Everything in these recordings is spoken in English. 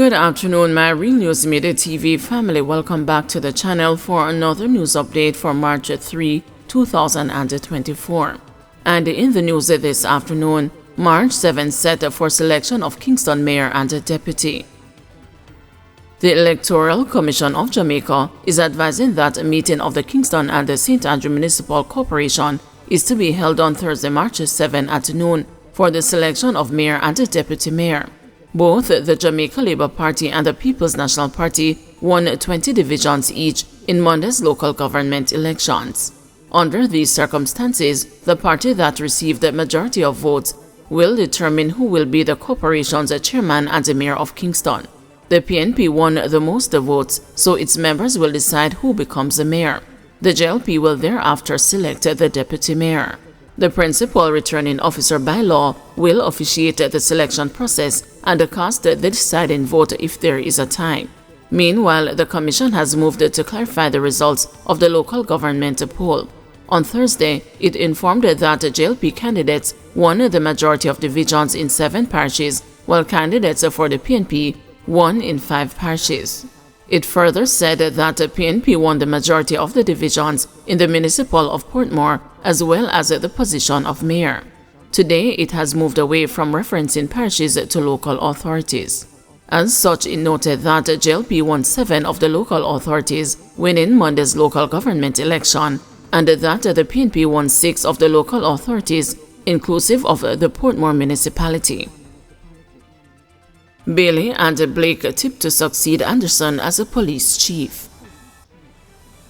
Good afternoon, my Real News Midday TV family. Welcome back to the channel for another news update for March 3, 2024. And in the news this afternoon, March 7 set for selection of Kingston mayor and deputy. The Electoral Commission of Jamaica is advising that a meeting of the Kingston and the St. Andrew Municipal Corporation is to be held on Thursday, March 7 at noon for the selection of mayor and deputy mayor. Both the Jamaica Labour Party and the People's National Party won 20 divisions each in Monday's local government elections. Under these circumstances, the party that received the majority of votes will determine who will be the corporation's chairman and the mayor of Kingston. The PNP won the most votes, so its members will decide who becomes the mayor. The JLP will thereafter select the deputy mayor. The principal returning officer by law will officiate the selection process and cast the deciding vote if there is a tie. Meanwhile, the commission has moved to clarify the results of the local government poll. On Thursday, it informed that JLP candidates won the majority of divisions in 7 parishes, while candidates for the PNP won in 5 parishes. It further said that the PNP won the majority of the divisions in the municipal of Portmore as well as the position of mayor. Today, it has moved away from referencing parishes to local authorities. As such, it noted that JLP won 7 of the local authorities, winning Monday's local government election, and that the PNP won 6 of the local authorities, inclusive of the Portmore municipality. Bailey and Blake tipped to succeed Anderson as a police chief.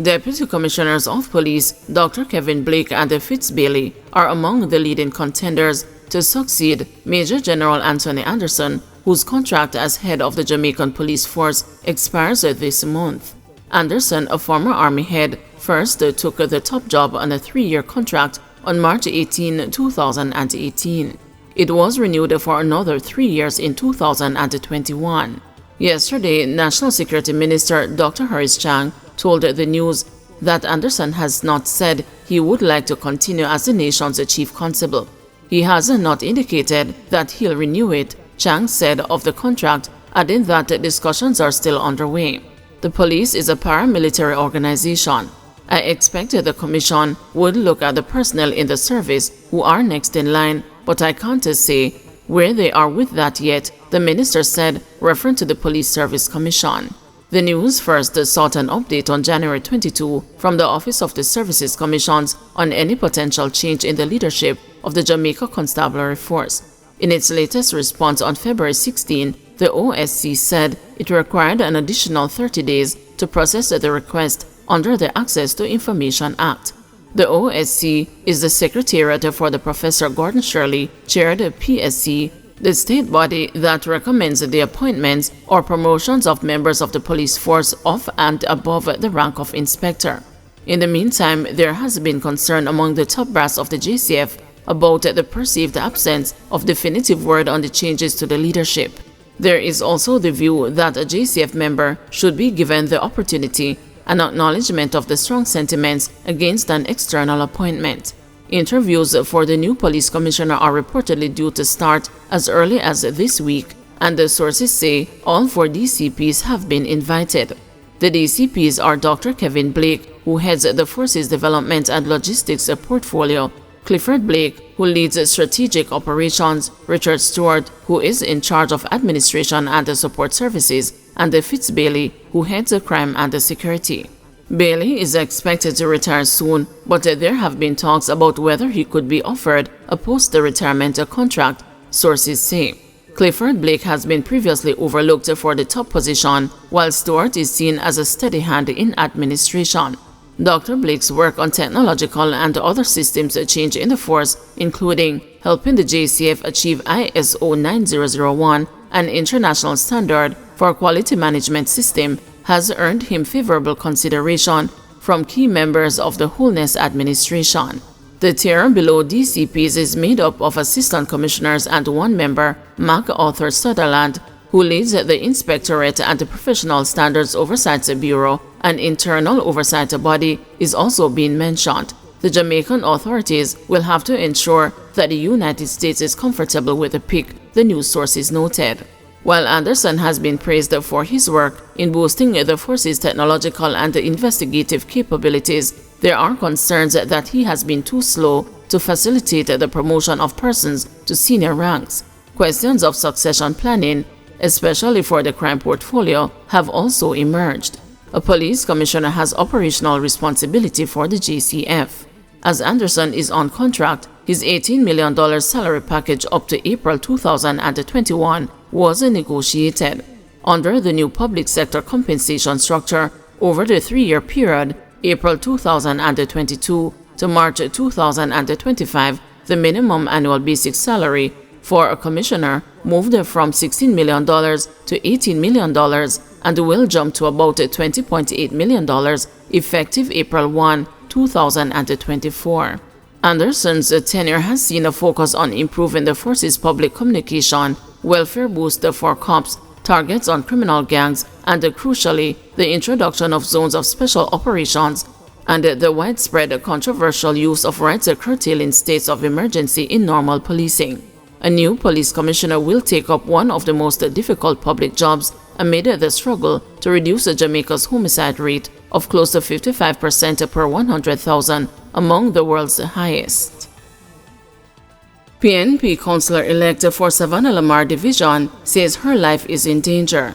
Deputy Commissioners of Police Dr. Kevin Blake and Fitz Bailey are among the leading contenders to succeed Major General Anthony Anderson, whose contract as head of the Jamaican Police Force expires this month. Anderson, a former Army head, first took the top job on a 3-year contract on March 18, 2018. It was renewed for another 3 years in 2021. Yesterday, National Security Minister Dr. Harris Chang told the news that Anderson has not said he would like to continue as the nation's chief constable. He has not indicated that he'll renew it, Chang said of the contract, adding that discussions are still underway. The police is a paramilitary organization. I expected the commission would look at the personnel in the service who are next in line, but I can't say where they are with that yet, the minister said, referring to the Police Service Commission. The news first sought an update on January 22 from the Office of the Services Commissions on any potential change in the leadership of the Jamaica Constabulary Force. In its latest response on February 16, the OSC said it required an additional 30 days to process the request under the Access to Information Act. The OSC is the secretariat for the Professor Gordon Shirley chaired PSC, the state body that recommends the appointments or promotions of members of the police force of and above the rank of inspector. In the meantime, there has been concern among the top brass of the JCF about the perceived absence of definitive word on the changes to the leadership. There is also the view that a JCF member should be given the opportunity an acknowledgement of the strong sentiments against an external appointment. Interviews for the new police commissioner are reportedly due to start as early as this week, and the sources say all 4 DCPs have been invited. The DCPs are Dr. Kevin Blake, who heads the Forces Development and Logistics portfolio, Clifford Blake, who leads strategic operations, Richard Stewart, who is in charge of administration and support services, and Fitz Bailey, who heads crime and security. Bailey is expected to retire soon, but there have been talks about whether he could be offered a post-retirement contract, sources say. Clifford Blake has been previously overlooked for the top position, while Stewart is seen as a steady hand in administration. Dr. Blake's work on technological and other systems change in the force, including helping the JCF achieve ISO 9001, an international standard for quality management system, has earned him favorable consideration from key members of the Wholeness Administration. The tier below DCPs is made up of assistant commissioners and 1 member, MacArthur Sutherland, who leads the Inspectorate and the Professional Standards Oversight Bureau. An internal oversight body is also being mentioned. The Jamaican authorities will have to ensure that the United States is comfortable with the pick, the news sources noted. While Anderson has been praised for his work in boosting the force's technological and investigative capabilities, there are concerns that he has been too slow to facilitate the promotion of persons to senior ranks. Questions of succession planning, especially for the crime portfolio, have also emerged. A police commissioner has operational responsibility for the JCF. As Anderson is on contract, his $18 million salary package up to April 2021 was negotiated. Under the new public sector compensation structure, over the 3-year period, April 2022 to March 2025, the minimum annual basic salary for a commissioner moved from $16 million to $18 million and will jump to about $20.8 million effective April 1, 2024. Anderson's tenure has seen a focus on improving the force's public communication, welfare boost for cops, targets on criminal gangs, and crucially, the introduction of zones of special operations and the widespread controversial use of rights curtailing states of emergency in normal policing. A new police commissioner will take up one of the most difficult public jobs amid the struggle to reduce Jamaica's homicide rate of close to 55% per 100,000, among the world's highest. PNP Councillor-elect for Savannah-Lamar Division says her life is in danger.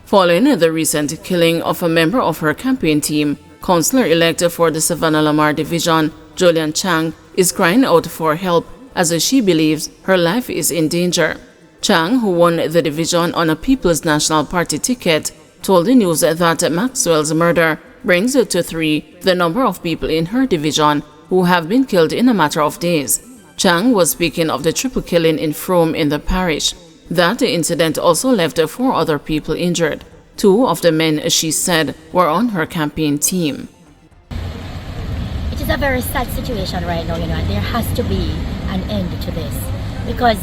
Following the recent killing of a member of her campaign team, Councillor-elect for the Savannah-Lamar Division, Julian Chang, is crying out for help as she believes her life is in danger. Chang, who won the division on a People's National Party ticket, told the news that Maxwell's murder brings to 3 the number of people in her division who have been killed in a matter of days. Chang was speaking of the triple killing in Frome in the parish. That incident also left 4 other people injured. 2 of the men, she said, were on her campaign team. It is a very sad situation right now, and there has to be an end to this. Because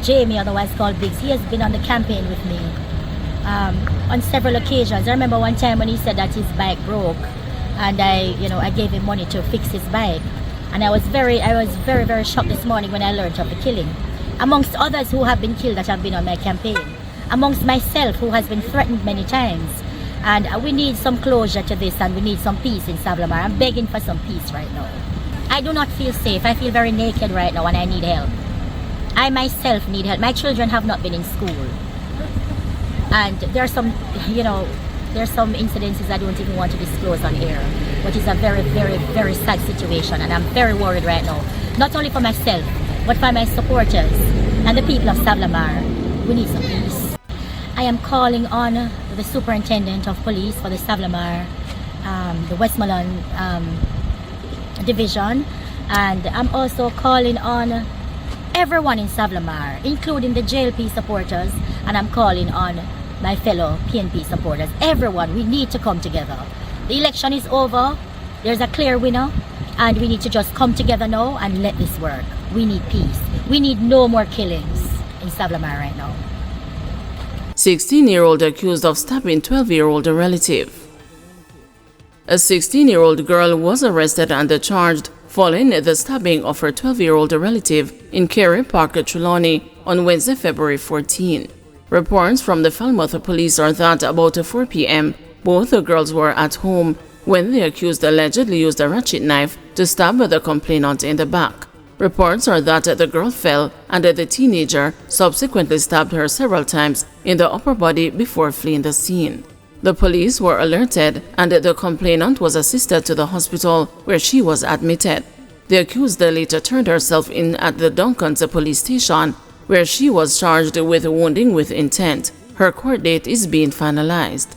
Jamie, otherwise called Biggs, he has been on the campaign with me on several occasions. I remember one time when he said that his bike broke, and I gave him money to fix his bike. And I was very shocked this morning when I learned of the killing. Amongst others who have been killed that have been on my campaign. Amongst myself, who has been threatened many times. And we need some closure to this, and we need some peace in Savannah-Lamar. I'm begging for some peace right now. I do not feel safe. I feel very naked right now, and I need help. I myself need help. My children have not been in school. And there are some, there's some incidences I don't even want to disclose on air. But it's a very sad situation, and I'm very worried right now. Not only for myself, but for my supporters and the people of Savannah-Lamar. We need some peace. I am calling on the Superintendent of Police for the Savannah-Lamar, the Westmoreland Division, and I'm also calling on everyone in Savannah-Lamar, including the JLP supporters, and I'm calling on my fellow PNP supporters. Everyone, we need to come together. The election is over, there's a clear winner, and we need to just come together now and let this work. We need peace. We need no more killings in Savannah-Lamar right now. 16-year-old accused of stabbing 12-year-old relative. A 16-year-old girl was arrested and charged following the stabbing of her 12-year-old relative in Kerry Park, Trelawney on Wednesday, February 14. Reports from the Falmouth police are that about 4 p.m., both the girls were at home when the accused allegedly used a ratchet knife to stab the complainant in the back. Reports are that the girl fell and the teenager subsequently stabbed her several times in the upper body before fleeing the scene. The police were alerted and the complainant was assisted to the hospital where she was admitted. The accused later turned herself in at the Duncans police station where she was charged with wounding with intent. Her court date is being finalized.